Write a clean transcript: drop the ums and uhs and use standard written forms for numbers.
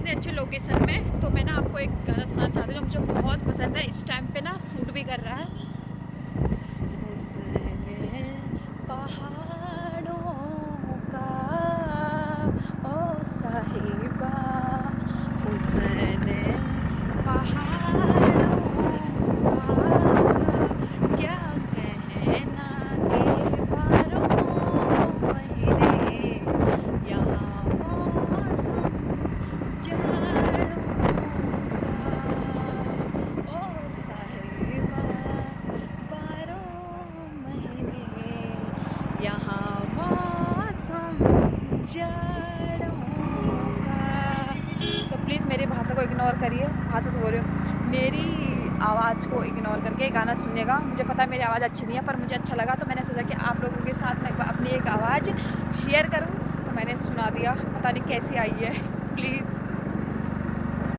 इतने अच्छे लोकेशन में। तो मैं ना आपको एक गाना सुनाना चाहती हूँ जो मुझे बहुत पसंद है, इस टाइम पे ना सूट भी कर रहा है। हुस्न पहाड़ों का ओ साहिबा, हुस्न पहाड़ों का क्या कहना के बारों महीने, यहाँ मौसम जाड़ों का ओ साहिबा, 12 महीने यहाँ मौसम जाड़ों का। तो प्लीज़ मेरी भाषा को इग्नोर करिए, भाषा से बोल रही हूँ, मेरी आवाज़ को इग्नोर करके गाना सुनिएगा। मुझे पता है मेरी आवाज़ अच्छी नहीं है, पर मुझे अच्छा लगा तो मैंने सोचा कि आप लोगों के साथ मैं अपनी एक आवाज़ शेयर करूँ, तो मैंने सुना दिया। पता नहीं कैसी आई है, प्लीज़